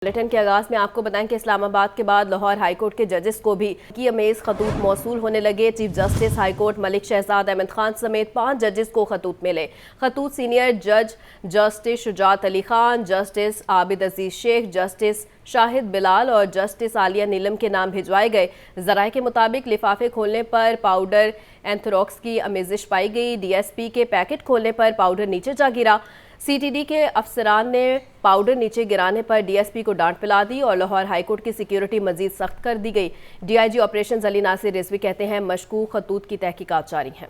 Bulletin کے آغاز میں آپ کو بتائیں کہ اسلام آباد کے بعد لاہور ہائی کورٹ کے ججز کو بھی کی امیز خطوط موصول ہونے لگے۔ Chief justice high court Malik Shahzad Ahmad Khan سمیت 5 ججز کو خطوط ملے۔ خطوط سینئر جج جسٹس شجاعت علی خان، جسٹس عابد عزیز شیخ، جسٹس شاہد بلال اور جسٹس عالیہ نیلم کے نام بھجوائے گئے۔ ذرائع کے مطابق لفافے کھولنے پر پاؤڈر اینتھراکس کی آمیزش پائی گئی۔ ڈی ایس پی کے پیکٹ کھولنے پر پاؤڈر نیچے جا گرا۔ سی ٹی ڈی کے افسران نے پاؤڈر نیچے گرانے پر ڈی ایس پی کو ڈانٹ پلا دی اور لاہور ہائی کورٹ کی سیکیورٹی مزید سخت کر دی گئی۔ D I G operations Ali Nasir Rizvi کہتے ہیں مشکوک خطوط کی تحقیقات جاری ہیں۔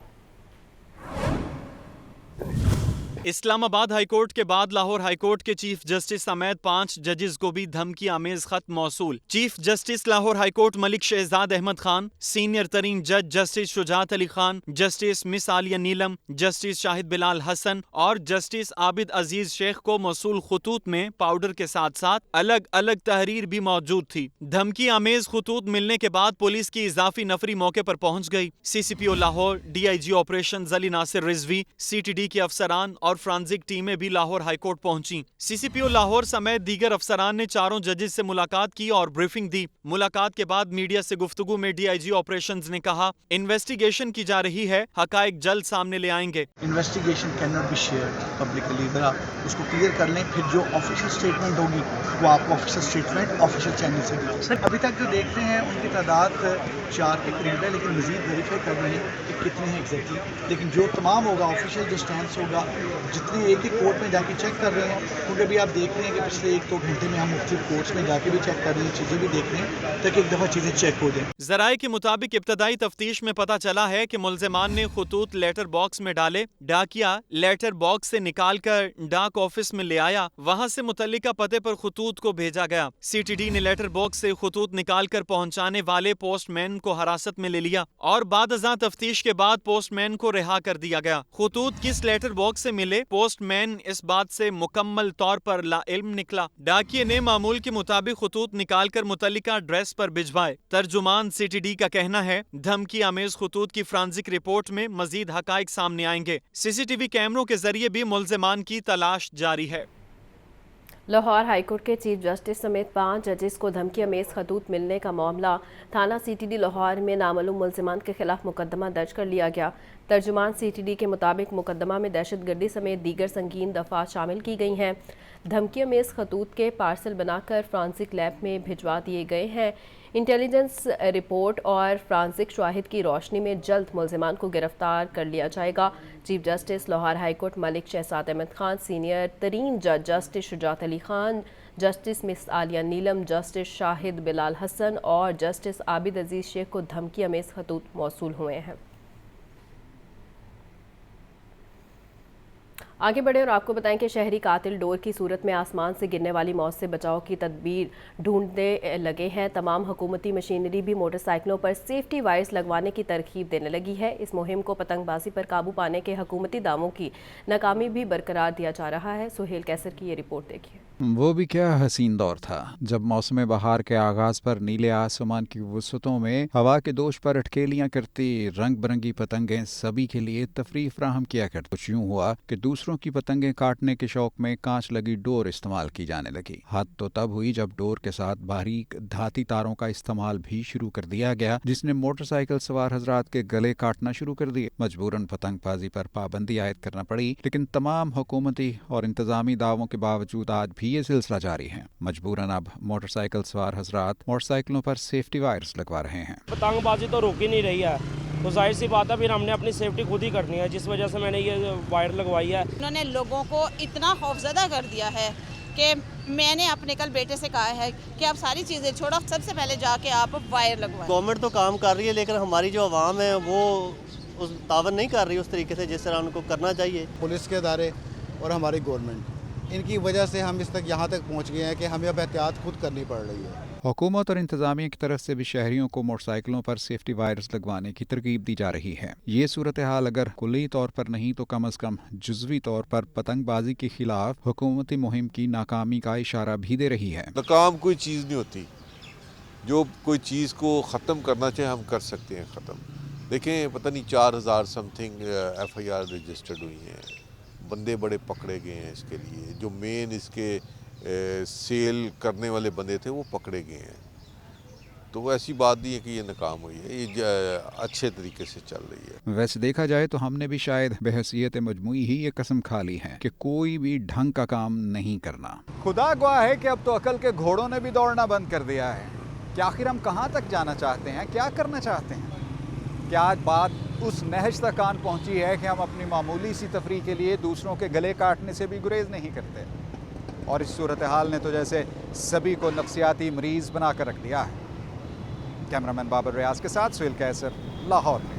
اسلام آباد ہائی کورٹ کے بعد لاہور ہائی کورٹ کے چیف جسٹس سمیت 5 ججز کو بھی دھمکی آمیز خط موصول۔ Chief justice Lahore high court Malik Shahzad Ahmad Khan, senior ترین جج justice Shujaat Ali Khan, justice miss Aliya Neelum, justice Shahid Bilal Hassan اور جسٹس عابد عزیز شیخ کو موصول خطوط میں پاؤڈر کے ساتھ ساتھ الگ الگ تحریر بھی موجود تھی۔ دھمکی آمیز خطوط ملنے کے بعد پولیس کی اضافی نفری موقع پر پہنچ گئی۔ C C P O Lahore, D I G operations Ali Nasir Rizvi, C T D کے افسران اور فرانزک ٹیمیں بھی لاہور ہائی کورٹ پہنچیں۔ سی سی پی او لاہور سمیت دیگر افسران نے چاروں ججز سے ملاقات کی اور بریفنگ دی۔ ملاقات کے بعد میڈیا سے گفتگو میں ڈی آئی جی آپریشنز نے کہا، انویسٹیگیشن کی جا رہی ہے، حقائق جلد سامنے لے آئیں گے۔ Investigation cannot be shared publicly, ذرا اس کو کلیئر کر لیں، پھر جو آفیشیل اسٹیٹمنٹ ہوگی وہ آپ کو آفیشیل اسٹیٹمنٹ آفیشیل چینل سے سر ابھی تک جو دیکھ رہے ہیں ان کی تعداد 4 کے قریب ہے، لیکن مزید ویریفائی کر رہے ہیں کہ کتنے ہیں ایگزیکٹلی، لیکن جو تمام ہوگا آفیشیل جو سٹینس ہوگا، جتنی ایک ایک کورٹ میں جا کے چیک کر رہے ہیں، کیونکہ ابھی آپ دیکھ رہے ہیں کہ پچھلے 1-2 گھنٹے میں ہم مختلف کورٹس میں جا کے بھی چیک کر رہے ہیں، چیزیں بھی دیکھ رہے ہیں تاکہ ایک دفعہ چیزیں چیک ہو جائیں۔ ذرائع کے مطابق ابتدائی تفتیش میں پتہ چلا ہے کہ ملزمان نے خطوط لیٹر باکس میں ڈالے، ڈاکیا لیٹر باکس سے نکال کر ڈاک آفس میں لے آیا، وہاں سے متعلقہ پتے پر خطوط کو بھیجا گیا۔ سی ٹی ڈی نے لیٹر باکس سے خطوط نکال کر پہنچانے والے پوسٹ مین کو حراست میں لے لیا اور بعد ازاں تفتیش کے بعد پوسٹ مین کو رہا کر دیا گیا۔ خطوط کس لیٹر باکس سے ملے، پوسٹ مین اس بات سے مکمل طور پر لا علم نکلا۔ ڈاکیے نے معمول کے مطابق خطوط نکال کر متعلقہ ایڈریس پر بھجوائے۔ ترجمان سی ٹی ڈی کا کہنا ہے، دھمکی آمیز خطوط کی فرانزک رپورٹ میں مزید حقائق سامنے آئیں گے۔ سی سی ٹی وی کیمروں کے ذریعے بھی ملزمان کی تلاش جاری ہے۔ لاہور ہائی کورٹ کے چیف جسٹس سمیت 5 ججز کو دھمکی امیز خطوط ملنے کا معاملہ تھانہ سی ٹی ڈی لاہور میں نامعلوم ملزمان کے خلاف مقدمہ درج کر لیا گیا۔ ترجمان سی ٹی ڈی کے مطابق مقدمہ میں دہشت گردی سمیت دیگر سنگین دفعات شامل کی گئی ہیں۔ دھمکی امیز خطوط کے پارسل بنا کر فرانزک لیب میں بھجوا دیے گئے ہیں۔ انٹیلیجنس رپورٹ اور فرانزک شواہد کی روشنی میں جلد ملزمان کو گرفتار کر لیا جائے گا۔ Chief justice Lahore high court Malik Shahzad Ahmad Khan, senior ترین جج justice Shujaat Ali Khan, justice miss Aliya Neelum, justice Shahid Bilal Hassan اور جسٹس عابد عزیز شیخ کو دھمکی امیز خطوط موصول ہوئے ہیں۔ آگے بڑھیں اور آپ کو بتائیں کہ شہری قاتل ڈور کی صورت میں آسمان سے گرنے والی موت سے بچاؤ کی تدبیر ڈھونڈنے لگے ہیں۔ تمام حکومتی مشینری بھی موٹر سائیکلوں پر سیفٹی وائرز لگوانے کی ترغیب دینے لگی ہے۔ اس مہم کو پتنگ بازی پر قابو پانے کے حکومتی دعووں کی ناکامی بھی برقرار دیا جا رہا ہے۔ سہیل کیسر کی یہ رپورٹ دیکھیے۔ وہ بھی کیا حسین دور تھا جب موسم بہار کے آغاز پر نیلے آسمان کی وسعتوں میں ہوا کے دوش پر اٹکیلیاں کرتی رنگ برنگی پتنگیں سبھی کے لیے تفریح فراہم کیا کرتی۔ کچھ یوں ہوا کہ دوسروں کی پتنگیں کاٹنے کے شوق میں کانچ لگی ڈور استعمال کی جانے لگی۔ حد تو تب ہوئی جب ڈور کے ساتھ باریک دھاتی تاروں کا استعمال بھی شروع کر دیا گیا، جس نے موٹر سائیکل سوار حضرات کے گلے کاٹنا شروع کر دیے۔ مجبوراً پتنگ بازی پر پابندی عائد کرنا پڑی، لیکن تمام حکومتی اور انتظامی دعووں کے باوجود آج بھی یہ سلسلہ جاری ہے۔ مجبوراً اب موٹر سائیکل سوار حضرات موٹر سائیکلوں پر سیفٹی وائرز لگوا رہے ہیں۔ پتنگ بازی تو رک ہی نہیں رہی ہے، تو ظاہر سی بات ہے پھر ہم نے اپنی سیفٹی خود ہی کرنی ہے، جس وجہ سے میں نے یہ وائر لگوائی ہے۔ انہوں نے لوگوں کو اتنا خوفزدہ کر دیا ہے کہ میں نے اپنے کل بیٹے سے کہا ہے کہ آپ ساری چیزیں چھوڑو، سب سے پہلے جا کے آپ وائر لگوائیں۔ گورنمنٹ تو کام کر رہی ہے، لیکن ہماری جو عوام ہے وہ اس تعاون نہیں کر رہی اس طریقے سے جس طرح ان کو کرنا چاہیے۔ پولیس کے ادارے اور ہماری گورنمنٹ، ان کی وجہ سے ہم اس تک یہاں تک پہنچ گئے ہیں کہ ہمیں اب احتیاط خود کرنی پڑ رہی ہے۔ حکومت اور انتظامیہ کی طرف سے بھی شہریوں کو موٹر سائیکلوں پر سیفٹی وائرز لگوانے کی ترغیب دی جا رہی ہے۔ یہ صورتحال اگر کلی طور پر نہیں تو کم از کم جزوی طور پر پتنگ بازی کے خلاف حکومتی مہم کی ناکامی کا اشارہ بھی دے رہی ہے۔ ناکام کوئی چیز نہیں ہوتی، جو کوئی چیز کو ختم کرنا چاہے ہم کر سکتے ہیں ختم۔ دیکھیں پتہ نہیں 4000 something F I R registered ہوئی ہیں، بندے بڑے پکڑے گئے ہیں اس کے لیے، جو مین اس کے सेल करने वाले बंदे थे वो पकड़े गए हैं। तो ऐसी बात नहीं है कि ये नाकाम हुई है, ये अच्छे तरीके से चल रही है। वैसे देखा जाए तो हमने भी शायद बहसीयत मजमूई ही ये कसम खा ली है कि कोई भी ढंग का काम नहीं करना। खुदा गवाह है कि अब तो अकल के घोड़ों ने भी दौड़ना बंद कर दिया है कि आखिर हम कहाँ तक जाना चाहते हैं, क्या करना चाहते हैं। क्या आज बात उस नहज तक आन पहुँची है कि हम अपनी मामूली सी तफरीह के लिए दूसरों के गले काटने से भी गुरेज नहीं करते, और इस सूरत हाल ने तो जैसे सभी को नफ्सियाती मरीज बना कर रख दिया है। कैमरामैन बाबर रियाज के साथ सुहेल कैसर, लाहौर न्यूज़।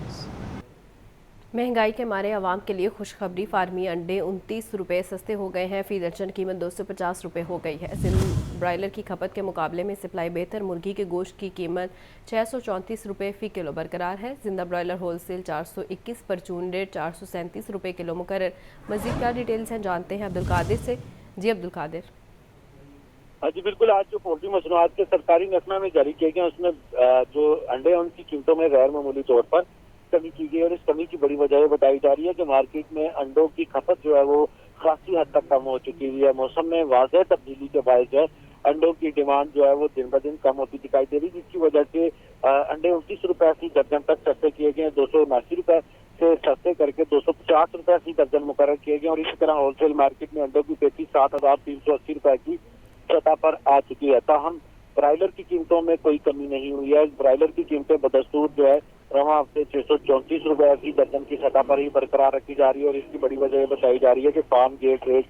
महंगाई के मारे आवाम के लिए खुशखबरी, फार्मी अंडे 29 रुपये सस्ते हो गए हैं। फी दर्जन कीमत 250 रुपये हो गई है। सिंध ब्रायलर की खपत के मुकाबले में सप्लाई बेहतर। मुर्गी के गोश्त की कीमत 634 रुपये फ़ी किलो बरकरार है। जिंदा ब्रायलर होलसेल 421, परचून रेट 437 रुपये किलो मुकर्रर। मज़ीद क्या डिटेल्स हैं जानते हैं अब्दुल कादिर से। जी अब्दुल कादिर। हाँ जी बिल्कुल, आज जो पोल्ट्री मसनूआत के सरकारी नकमा में जारी किए गए उसमें जो अंडे हैं उनकी कीमतों में गैर मामूली तौर पर कमी की गई, और इस कमी की बड़ी वजह बताई जा रही है कि मार्केट में अंडों की खपत जो है वो खासी हद तक कम हो चुकी है। मौसम में वाज़ेह तब्दीली के बायस जो है अंडों की डिमांड जो है वो दिन ब दिन कम होती दिखाई दे रही, जिसकी वजह से अंडे 29 रुपये फी दर्जन तक सस्ते किए गए हैं। 279 रुपये से सस्ते करके 250 रुपये फी दर्जन मुकर्रर किए गए, और इसी तरह होलसेल मार्केट में अंडों की पेटी 7,380 रुपये की सतह पर आ चुकी है। ताहम ब्रायलर की कीमतों में कोई कमी नहीं हुई है। ब्रायलर की कीमतें बदस्तूर जो है रवा हफ्ते 634 रुपये फी दर्जन की सतह पर ही बरकरार रखी जा रही है, और इसकी बड़ी वजह बताई जा रही है कि फार्म गेट रेट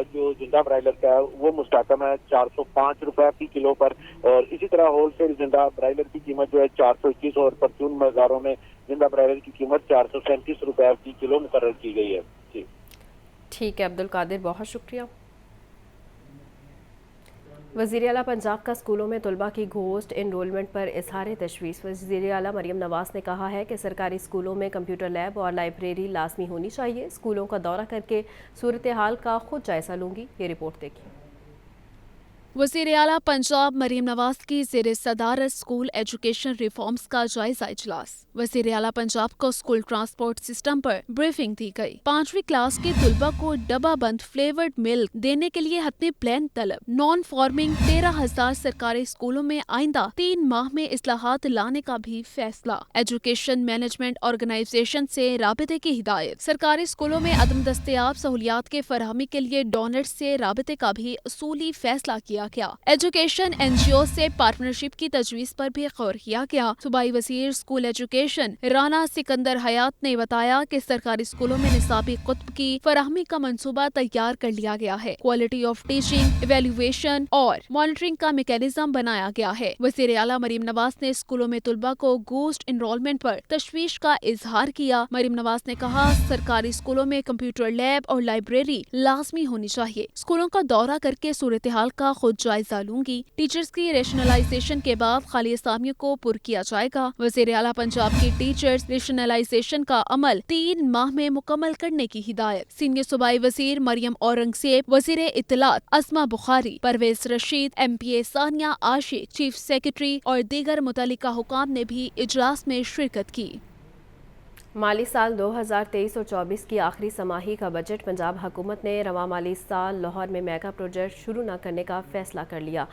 जो जिंदा ब्रायलर का है वो मुस्तकम है 405 रुपये फी किलो पर, और इसी तरह होलसेल जिंदा ब्रायलर की कीमत जो है 421, और परचून बाजारों में जिंदा ब्रायलर की कीमत 437 रुपये फी किलो मुकर्रर की गई है। जी ठीक है अब्दुल कादिर, बहुत शुक्रिया। वज़ीर आला पंजाब का स्कूलों में तलबा की घोस्ट एनरोलमेंट पर इजहार तशवीश। वज़ीर आला मरियम नवाज़ ने कहा है कि सरकारी स्कूलों में कंप्यूटर लैब और लाइब्रेरी लाजमी होनी चाहिए। स्कूलों का दौरा करके सूरत हाल का खुद जायज़ा लूँगी। ये रिपोर्ट देखिए। वज़ीर आला पंजाब मरियम नवाज की ज़ेर सदारत स्कूल एजुकेशन रिफॉर्म्स का जायजा इजलास। वज़ीर आला पंजाब को स्कूल ट्रांसपोर्ट सिस्टम पर ब्रीफिंग दी गई। 5वीं क्लास के तुलबा को डब्बा बंद फ्लेवर्ड मिल्क देने के लिए हतमी प्लान तलब। नॉन फार्मिंग 13,000 सरकारी स्कूलों में आइंदा 3 माह में इस्लाहात लाने का भी फैसला। एजुकेशन मैनेजमेंट ऑर्गेनाइजेशन से राबिते की हिदायत। सरकारी स्कूलों में अदम दस्तयाब सहूलियात के फराहमी के लिए डोनर्स से राबिते का भी असूली फैसला किया गया। एजुकेशन NGO से पार्टनरशिप की तजवीज़ पर भी गौर किया गया। सूबाई वज़ीर स्कूल एजुकेशन राना सिकंदर हयात ने बताया कि सरकारी स्कूलों में निसाबी कुतब की फराहमी का मंसूबा तैयार कर लिया गया है। क्वालिटी ऑफ टीचिंग, इवेल्युएशन और मॉनिटरिंग का मैकेनिज्म बनाया गया है। वज़ीर आला मरियम नवाज ने स्कूलों में तुलबा को घोस्ट एनरोलमेंट पर तशवीश का इजहार किया। मरियम नवाज ने कहा, सरकारी स्कूलों में कंप्यूटर लैब और लाइब्रेरी लाजमी होनी चाहिए। स्कूलों का दौरा करके सूरत हाल का खुद जायजा लूंगी। टीचर्स की रेशनलाइजेशन के बाद खाली असामियों को पुर किया जाएगा। वज़ीर आला पंजाब की टीचर्स रेशनलाइजेशन का अमल 3 माह में मुकम्मल करने की हिदायत। सीनियर सूबाई वज़ीर मरियम औरंगज़ेब, वज़ीर इत्तलात अस्मा बुखारी, परवेज रशीद, MPA सानिया आशिक, चीफ सेक्रेटरी और दीगर मुतल्लिका हुकाम ने भी इजलास में शिरकत की। माली साल 2023 और 24 की आखिरी समाही का बजट। पंजाब हुकूमत ने रवा माली साल लाहौर में मेगा प्रोजेक्ट शुरू न करने का फैसला कर लिया।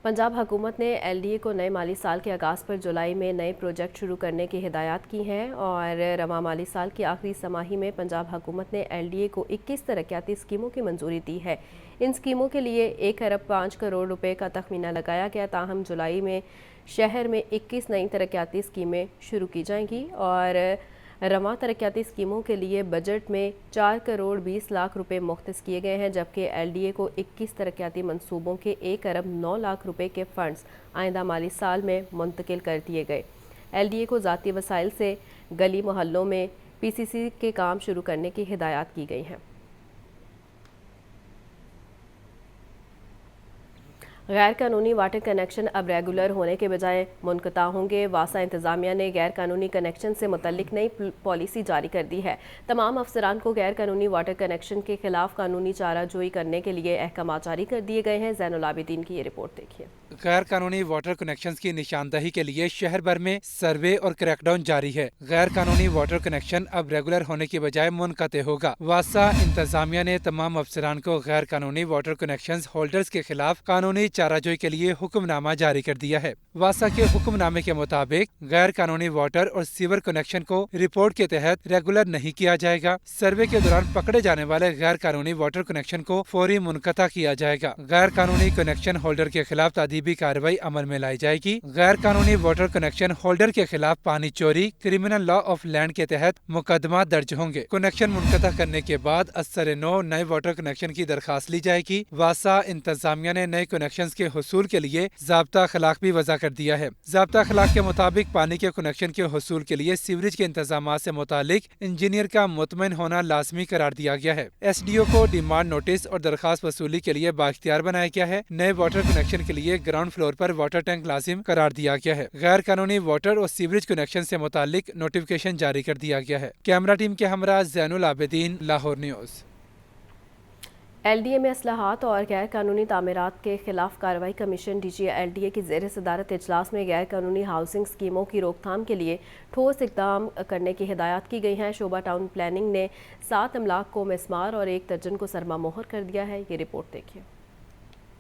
पंजाब हुकूमत ने LDA को नए माली साल के आगाज़ पर जुलाई में नए प्रोजेक्ट शुरू करने की हिदायत की हैं, और रवा माली साल की आखिरी समाही में पंजाब हुकूमत ने LDA को 21 तरक्याती स्कीमों की मंजूरी दी है। इन स्कीमों के लिए 1 अरब 5 करोड़ रुपए का तखमीना लगाया गया। ताहम जुलाई में शहर में 21 नई तरक्याती स्कीमें शुरू की जाएंगी, और रवा तरक्याती स्कीमों के लिए बजट में 4 करोड़ 20 लाख रुपए मुख्तस किए गए हैं, जबकि LDA को 21 तरक्याती मंसूबों के 1 अरब 9 लाख रुपए के फंड्स आइंदा माली साल में मुंतकिल कर दिए गए। LDA को ज़ाती वसाइल से गली मोहल्लों में PCC के काम शुरू करने की हिदायत की गई हैं। गैर कानूनी वाटर कनेक्शन अब रेगुलर होने के बजाय मुनक़ता होंगे। वासा इंतज़ामिया ने गैर कानूनी कनेक्शन से मुतल्लिक नई पॉलिसी जारी कर दी है। तमाम अफसरान को गैर कानूनी वाटर कनेक्शन के खिलाफ कानूनी चाराजोई करने के लिए अहकाम जारी कर दिए गए हैं। ज़ैनुल आबिदीन की ये रिपोर्ट देखिए। गैर कानूनी वाटर कनेक्शंस की निशानदही के लिए शहर भर में सर्वे और क्रैकडाउन जारी है। गैर कानूनी वाटर कनेक्शन अब रेगुलर होने की बजाय मुनक़ते होगा। वासा इंतजामिया ने तमाम अफसरान को गैर कानूनी वाटर कनेक्शंस होल्डर्स के खिलाफ कानूनी चाराजोई के लिए हुक्मनामा जारी कर दिया है। वासा के हुक्मनामे के मुताबिक गैर कानूनी वाटर और सीवर कनेक्शन को रिपोर्ट के तहत रेगुलर नहीं किया जाएगा। सर्वे के दौरान पकड़े जाने वाले गैर कानूनी वाटर कनेक्शन को फौरी मुनक़ता किया जाएगा। गैर कानूनी कनेक्शन होल्डर के खिलाफ तादीबी कार्रवाई अमल में लाई जाएगी। गैर कानूनी वाटर कनेक्शन होल्डर के खिलाफ पानी चोरी क्रिमिनल लॉ ऑफ लैंड के तहत मुकदमा दर्ज होंगे। कनेक्शन मुनक़ता करने के बाद असर नौ नए वाटर कनेक्शन की दरखास्त ली जाएगी। वासा इंतजामिया ने नए कनेक्शन के हुसूल के लिए ज़ाब्ता अखलाक भी वज़ा कर दिया है। ज़ाब्ता अखलाक के मुताबिक पानी के कनेक्शन के हुसूल के लिए सीवरेज के इंतजाम से मुतालिक इंजीनियर का मुतमईन होना लाजमी करार दिया गया है। SDO को डिमांड नोटिस और दरखास्त वसूली के लिए बाख्तियार बनाया गया है। नए वाटर कनेक्शन के लिए ग्राउंड फ्लोर पर वाटर टैंक लाजिम करार दिया गया है। गैर कानूनी वाटर और सीवरेज कनेक्शन से मुतालिक नोटिफिकेशन जारी कर दिया गया है। कैमरा टीम के हमरा ज़ैनुल आबिदीन, लाहौर न्यूज़। LDA में असलाहात और गैर कानूनी तामीरात के खिलाफ कार्रवाई कमीशन DG LDA की ज़ेर सदारत इजलास में गैर कानूनी हाउसिंग स्कीमों की रोकथाम के लिए ठोस इक़दाम करने की हिदायत की गई हैं। शोबा टाउन प्लानिंग ने 7 अमलाक को मिसमार और 1 दर्जन को सरमा मोहर कर दिया है। ये रिपोर्ट देखिए।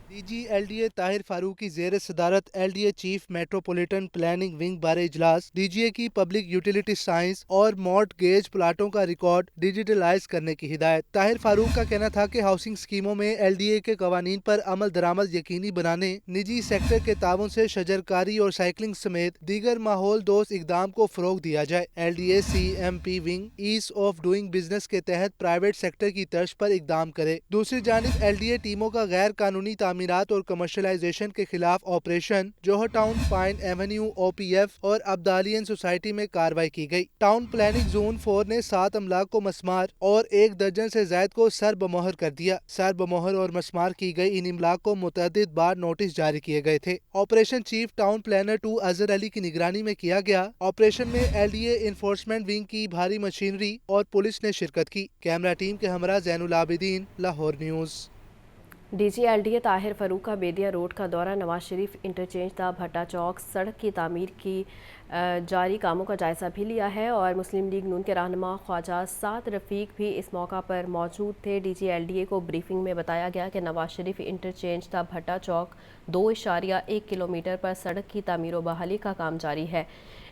DG LDA ताहिर फारूक की ज़ेर सदारत LDA chief metropolitan planning wing बारे इजलास DGA की पब्लिक यूटिलिटी साइंस और मॉर्टगेज प्लाटों का रिकॉर्ड डिजिटलाइज करने की हिदायत। ताहिर फारूक का कहना था कि हाउसिंग स्कीमों में LDA के कवानीन पर अमल दरामद यकीनी बनाने, निजी सेक्टर के ताउन से शजरकारी और साइकिलिंग समेत दीगर माहौल दोस्त इकदाम को फरोग दिया जाए। LDA CMP wing ease of doing business के तहत प्राइवेट सेक्टर की तर्ज पर इकदाम करे। दूसरी जानिब LDA टीमों का गैर कानूनी तामीरात और कमर्शलाइजेशन के खिलाफ ऑपरेशन जोहर टाउन, पाइन एवेन्यू, OPF और अब्दालियन सोसाइटी में कार्रवाई की गई। टाउन प्लानिंग जोन 4 ने 7 अमलाक को मसमार और 1 दर्जन से जायद को सर बमोहर कर दिया। सर बमोहर और मसमार की गई इन इमलाक को मुतअद्दिद बार नोटिस जारी किए गए थे। Operation chief town planner 2 Azhar Ali की निगरानी में किया गया। ऑपरेशन में LDA इन्फोर्समेंट विंग की भारी मशीनरी और पुलिस ने शिरकत की। कैमरा टीम के हमरा Zainul Abidin, Lahore news. DG LDA Tahir Farooq का बेदिया रोड का दौरा नवाज शरीफ इंटरचेंज दा भट्टा चौक सड़क की तामीर की जारी कामों का जायज़ा भी लिया है और मुस्लिम लीग नून के रहनुमा ख्वाजा साद रफ़ीक भी इस मौका पर मौजूद थे। DG LDA को ब्रीफिंग में बताया गया कि नवाज शरीफ इंटरचेंज दा भट्टा चौक 2.1 किलोमीटर पर सड़क की तामीर व बहाली का काम जारी है।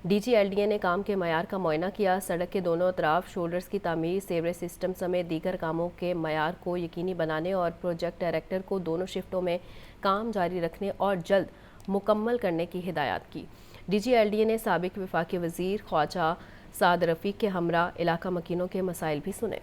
DG LDA ने काम के मयार का मुआयना किया। सड़क के दोनों तरफ शोल्डर्स की तामीर, सेवरेज सिस्टम समेत दीगर कामों के मयार को यकीनी बनाने और प्रोजेक्ट डायरेक्टर को दोनों शिफ्टों में काम जारी रखने और जल्द मुकम्मल करने की हिदायत की। DG LDA ने साबिक वफाकी वज़ीर ख्वाजा साद रफ़ीक के हमरा इलाका मकीनों के मसाइल भी सुने।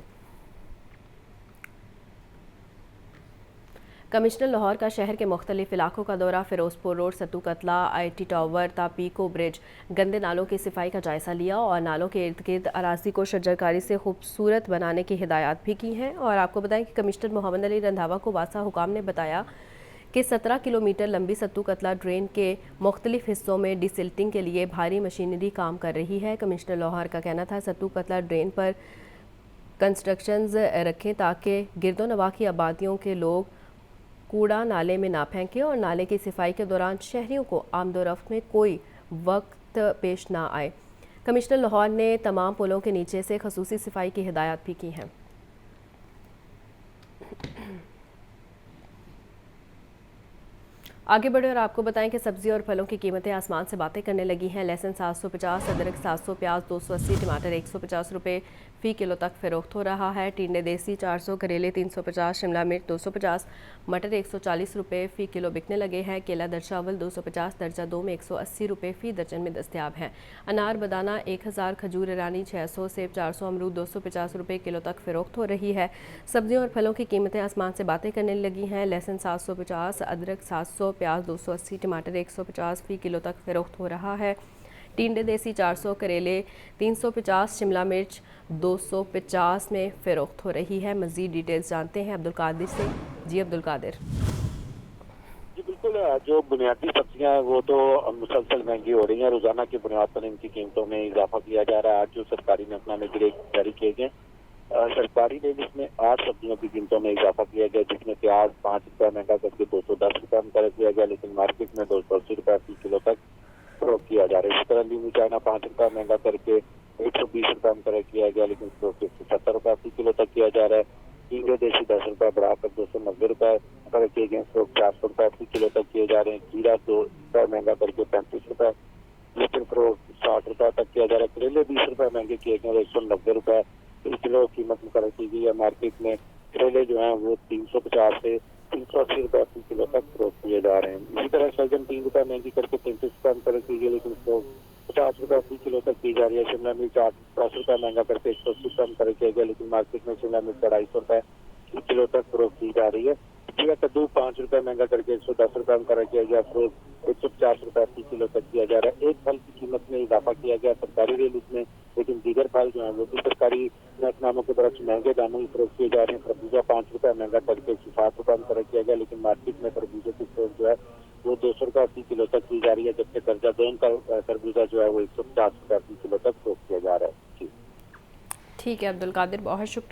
कमिश्नर लाहौर का शहर के मुख्तलिफ इलाकों का दौरा, फिरोजपुर रोड, सत्तू कतला, IT टावर, तापीको ब्रिज, गंदे नालों की सफाई का जायज़ा लिया और नालों के इर्द गिर्द अराजी को शजरकारी से खूबसूरत बनाने की हिदायत भी की हैं। और आपको बताएं कि कमिश्नर मोहम्मद अली रंधावा को वासा हुकाम ने बताया कि 17 किलोमीटर लंबी सत्तू कतला ड्रेन के मुख्तलिफ हिस्सों में डिसिल्टिंग के लिए भारी मशीनरी काम कर रही है। कमिश्नर लाहौर का कहना था सत्तू कतला ड्रेन पर कंस्ट्रक्शंस रखें ताकि गिरदोनवा की आबादियों के लोग कूड़ा नाले में ना फेंकें और नाले की सफाई के दौरान शहरियों को आमदोरफ्त में कोई वक्त पेश ना आए। कमिश्नर लाहौर ने तमाम पुलों के नीचे से खसूसी सफाई की हिदायत भी की हैं। आगे बढ़े और आपको बताएं कि सब्जी और फलों की कीमतें आसमान से बातें करने लगी हैं। लहसुन 750, अदरक 700, प्याज 280, टमाटर 150 रुपये फ़ी किलो तक फ़रोख्त हो रहा है। टिंडे देसी 400, करेले 350, शिमला मिर्च 250, मटर 140 रुपये फ़ी किलो बिकने लगे हैं। केला दर्जा अव्वल 250, दर्जा 2 में 180 रुपये फ़ी दर्जन में दस्तयाब हैं। अनार बदाना 1000, खजूर ईरानी 600, सेब 400, अमरूद 250 रुपये किलो तक फ़रोख्त हो रही है। सब्जियों और फलों की कीमतें आसमान से बातें करने लगी हैं। लहसुन 750, अदरक 700, प्याज 280, टमाटर 150 फ़ी किलो तक फ़रोख्त हो रहा है। टिंडे देसी 400, करेले 350, शिमला मिर्च 250 में फ़रोख्त हो रही है। मज़ीद डिटेल्स जानते हैं अब्दुल कादिर से। जी अब्दुल कादिर। जी बिल्कुल, जो बुनियादी सब्जियां हैं वो तो मुसलसल महंगी हो रही हैं। रोजाना की बुनियाद पर इनकी कीमतों में इजाफा किया जा रहा है। आज जो सरकारी नकनामे जारी किए गए, सरकारी रेट में 8 सब्जियों की कीमतों में इजाफा किया गया, जिसमें प्याज 5 रुपये महंगा करके 210 रुपये में कर दिया गया, लेकिन मार्केट में 280 रुपये फी किलो तक फरोख्त किया जा रहा है। इसी तरह लीमू चाइना 5 रुपये महंगा करके 120 रुपये में कर किया गया, लेकिन फरोख्त 170 रुपये फी किलो तक किया जा रहा है। कीड़े देसी 10 रुपये बढ़ाकर 290 रुपये कर किए गए, फरोख्त 400 रुपये फी किलो तक किए जा रहे हैं। जीरा 2 रुपये महंगा करके 35 रुपये, लेकिन फरोख्त 60 रुपये तक किया जा रहा है। करेले 20 रुपये महंगे किए गए, 190 रुपये किलो कीमत मुकर की गई है। मार्केट में करेले जो हैं वो 350 से 380 रुपये फी किलो तक फरोख्त किए जा रहे हैं। इसी तरह शलजम 3 रुपये महंगी करके 35 रुपये में कर की गई, लेकिन 50 रुपये फी किलो तक की जा रही है। शिमला मिर्च 80 रुपये महंगा करके 180 रुपये में कर किया गया, लेकिन मार्केट में शिमला मिर्च 250 रुपये फी किलो तक फरोख्त की जा रही है। जीरा कद्दू 5 रुपये महंगा करके 110 रुपये में कर किया गया, फरोख्त 150 रुपये फी किलो तक किया जा रहा है। एक फल की कीमत में इजाफा किया गया सरकारी रेट में, लेकिन दीगर फल जो है वो भी सरकारी महकमाओं के बरक्स महंगे दामों में फरोख्त किए जा रहे हैं। खरबूजा 5 रुपये महंगा करके 160 रुपये में कर किया गया, लेकिन मार्केट में खरबूजे की फरोख्त जो है वो 200 रुपये फी किलो तक की जा रही है, जबकि दर्जा दोन का खरबूजा जो है वो 150 रुपये फी किलो तक फरोख्त किया जा रहा है। ठीक है अब्दुल कादिर, बहुत शुक्रिया।